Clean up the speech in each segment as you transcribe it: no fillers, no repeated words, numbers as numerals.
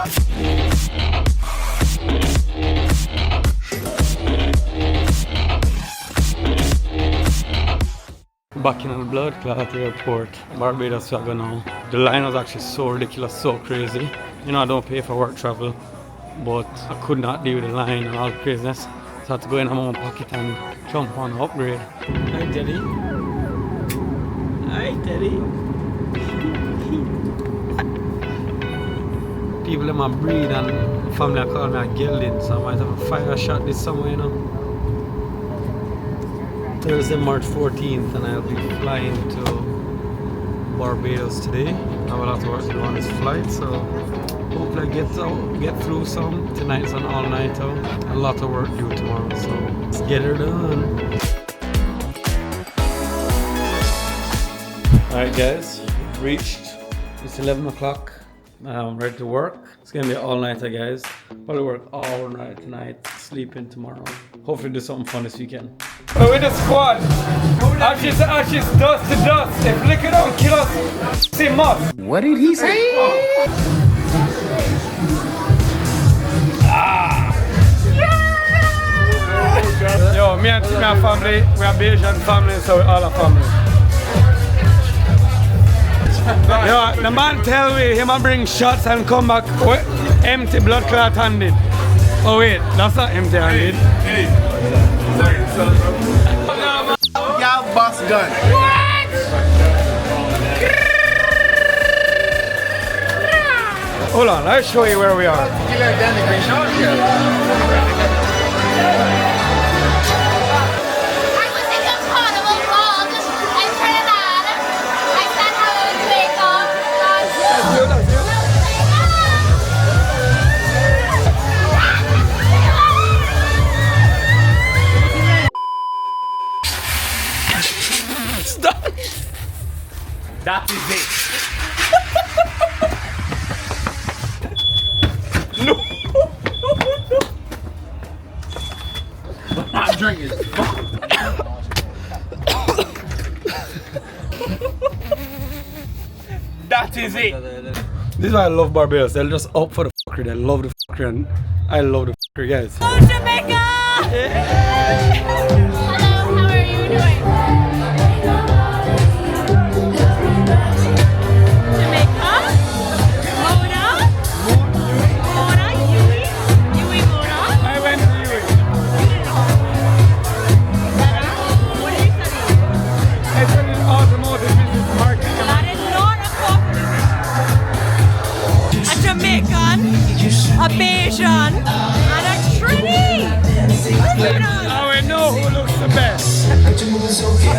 Back in the blood clot airport, Barbados we are going now. The line was actually so ridiculous, so crazy. You know I don't pay for work travel, but I could not deal with the line and all the craziness. So I had to go in my own pocket and jump on the upgrade. Hi Teddy. Hi Teddy. People in my breed and family call me a gelding, so I might have a fire shot this summer, you know. Thursday, March 14th, and I'll be flying to Barbados today. I have a lot of work to do on this flight, so hopefully I get through some. Tonight's an all-nighter. A lot of work due tomorrow, so let's get her done. Alright guys, reached. It's 11 o'clock. I'm ready to work. It's gonna be an all-nighter, guys. Probably work all night tonight, sleeping tomorrow. Hopefully do something fun this weekend. We're with the squad. Ashes to ashes, dust to dust. If liquor don't kill us, say must. What did he say? Yo, me and my family, we are Bayesian family, so we all are family. Yo, the man tell me he might bring shots and come back with empty blood clot handed. Oh wait, that's not empty handed. Y'all bust gun. Hold on, I'll show you where we are. That is it. No. But not drinking. That is it. This is why I love Barbados. They're just up for the fucker. They love the fucker, and I love the fucker, guys. Oh, Jamaica! Hello, how are you doing? Jamaica? Mona? Mona? Yui? Yui Mona? I went to you. What are you studying? I studied automotive business marketing. That is not a coffee. A Jamaican, a Bayesian, and a Trini! Now we know who looks the best. Okay.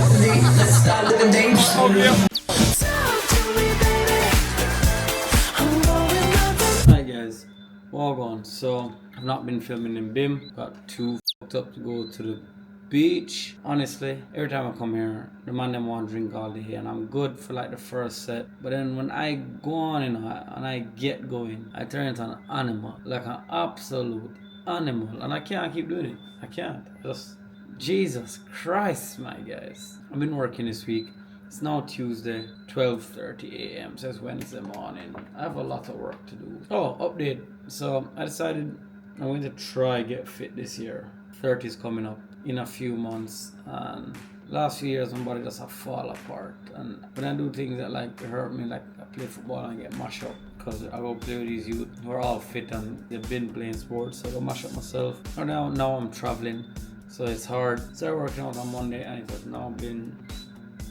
Hi guys, well gone. So I've not been filming in BIM. Got too fucked up to go to the beach. Honestly, every time I come here, the man them want to drink all day, and I'm good for like the first set. But then when I go on, and I get going, I turn into an animal, like an absolute animal, and I can't keep doing it. I can't. Just Jesus Christ, my guys. I've been working this week. It's now Tuesday, 12:30 a.m. So it's Wednesday morning. I have a lot of work to do. Oh, update. So I decided I'm going to try get fit this year. 30 is coming up in a few months, and last few years my body just have fall apart. And when I do things that like hurt me, like I play football and I get mashed up, because I go play with these youth who are all fit and they've been playing sports, so I go mash up myself. And now I'm traveling, so it's hard. Started working out on Monday, and it has now been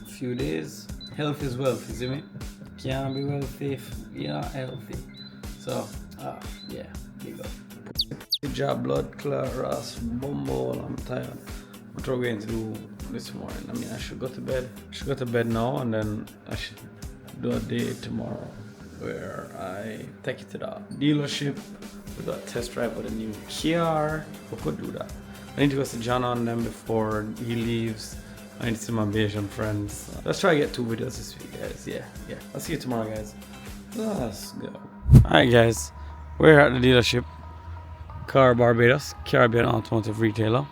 a few days. Health is wealth, you see me? Can't be wealthy if you're not healthy. So yeah, big up. Good job, blood clot, Ross, bumble. I'm tired. What are we going to do this morning? I mean, I should go to bed. Now, and then I should do a day tomorrow where I take it to the dealership. We got a test drive with a new Kia. We could do that. I need to go see John on them before he leaves. I need to see my Bayesian friends. Let's try to get 2 videos this week, guys. Yeah. I'll see you tomorrow, guys. Let's go. Alright, guys. We're at the dealership. Car Barbados, Caribbean Automotive Retailer.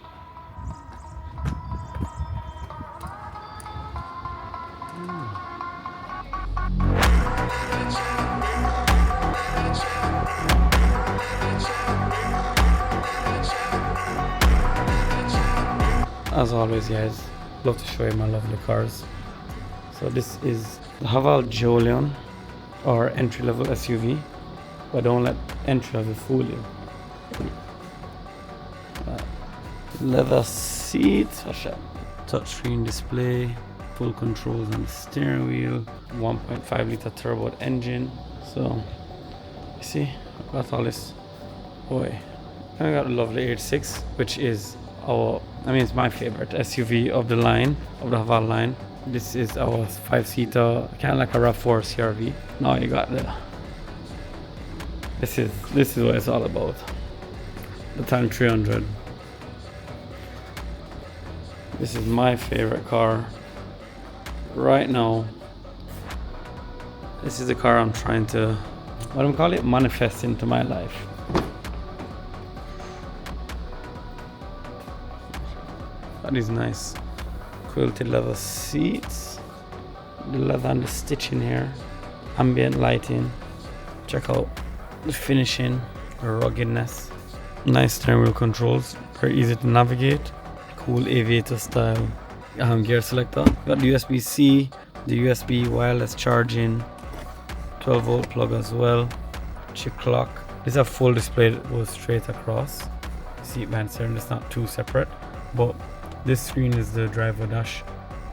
as always, guys, love to show you my lovely cars. So this is the Haval Jolion, or entry-level SUV, but don't let entry-level fool you. Leather seats, touchscreen display, full controls on the steering wheel, 1.5 liter turbo engine. So you see, I've got all this. Boy, I got a lovely 86, which is it's my favorite SUV of the line, of the Haval line. This is our 5-seater, kind of like a RAV4 CRV. Now you got this is what it's all about. The Tang 300. This is my favorite car right now. This is the car I'm trying to, what do I call it, manifest into my life. That is nice. Quilted leather seats, the leather and the stitching here, ambient lighting. Check out the finishing, the ruggedness. Nice steering wheel controls, very easy to navigate. Cool aviator style gear selector. Got the USB-C, the USB wireless charging, 12-volt plug as well. Chip clock. This is a full display that goes straight across. Seat band steering, it's not too separate, but this screen is the driver dash,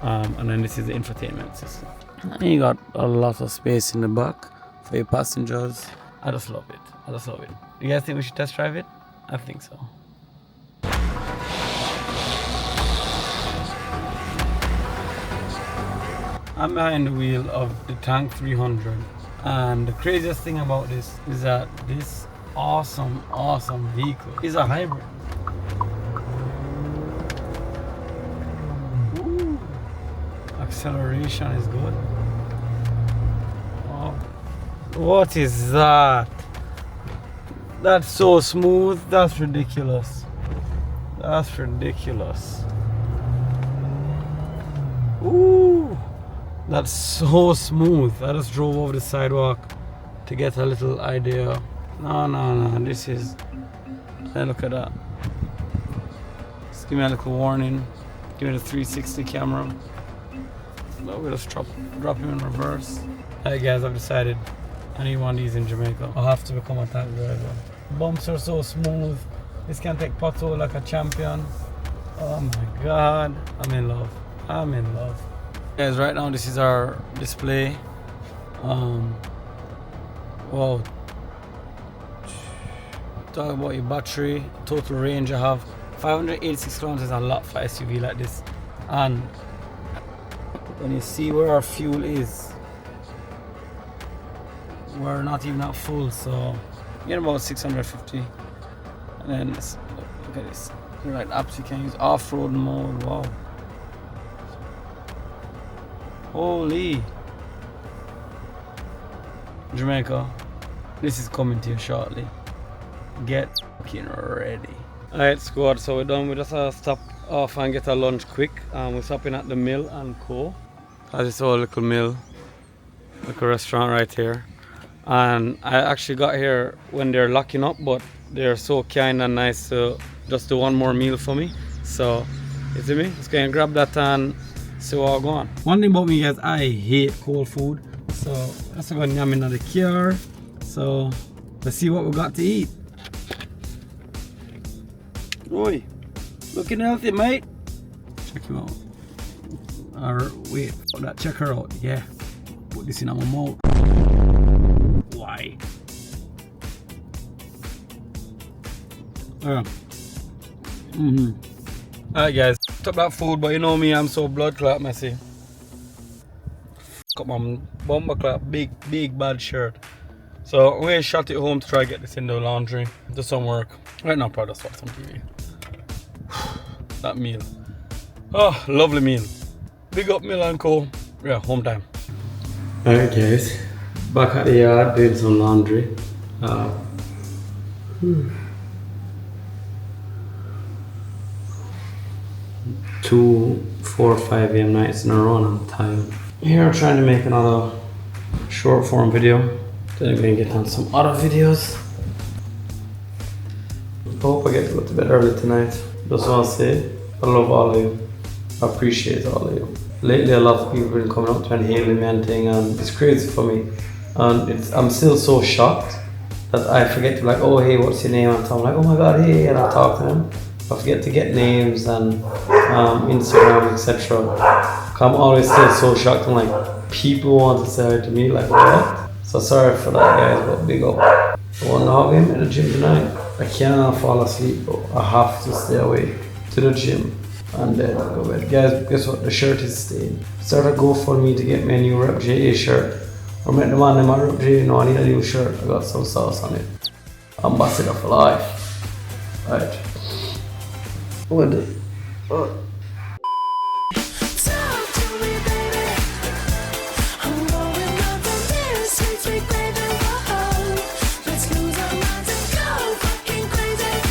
and then this is the infotainment system. And you got a lot of space in the back for your passengers. I just love it. I just love it. You guys think we should test drive it? I think so. I'm behind the wheel of the Tang 300, and the craziest thing about this is that this awesome vehicle is a hybrid. Ooh. Acceleration is good. Oh. What is that? That's so smooth. That's ridiculous. That's ridiculous. Ooh. That's so smooth. I just drove over the sidewalk to get a little idea. No. This is. Hey, look at that. Just give me a little warning. Give me the 360 camera. No, we'll just drop him in reverse. Hey guys, I've decided I need one of these in Jamaica. I'll have to become a tank driver. Bumps are so smooth. This can take pothole like a champion. Oh my god. I'm in love. I'm in love. Guys, right now this is our display. Wow. Talk about your battery, total range. I have 586 kilometers, a lot for SUV like this. And when you see where our fuel is, we're not even at full, so you're about 650. And then look at this. The right apps you can use, off-road mode. Wow. Holy Jamaica, this is coming to you shortly. Get fucking ready. Alright squad, so we're done. We just stop off and get our lunch quick. We're stopping at the Mill and Co. That's this whole little mill, like a restaurant right here. And I actually got here when they're locking up, but they're so kind and nice to just do one more meal for me. So you see me? Let's go and grab that and see what go on. One thing about me guys, I hate cold food, so let's go and yam in the car. So let's see what we got to eat. Oi, looking healthy, mate. Check him out. Or wait, that check her out. Yeah, put this in our mouth. Why? Alright guys, took that food, but you know me, I'm so blood clot messy. Got my bomber clot, big bad shirt. So I'm gonna shut it home to try to get this in the laundry. Do some work. Right now, probably just watch some TV. That meal. Oh, lovely meal. Big up Mill and Co. Yeah, home time. Alright guys, back at the yard doing some laundry. 2, 4, 5 a.m. nights in a row and I'm tired. Here I'm trying to make another short form video. Then I'm gonna get on some other videos. I hope I get to go to bed early tonight. Just want to say I love all of you. I appreciate all of you. Lately, a lot of people have been coming up to me and hailing me and thing, and it's crazy for me. And I'm still so shocked that I forget to be like, oh hey, what's your name? And I'm like, oh my god, hey, and I talk to them. I forget to get names and Instagram, etc. I'm always still so shocked. I'm like, people want to say hi to me, like what? So sorry for that, guys, but big up. I want to hug him in the gym tonight. I cannot fall asleep, bro. I have to stay awake to the gym and then go to bed. Guys, guess what? The shirt is stained. Start a GoFundMe to get me a new Rep JA shirt. Or make the man in my Rep JA know I need a new shirt. I got some sauce on it. Ambassador for life. Right. What the?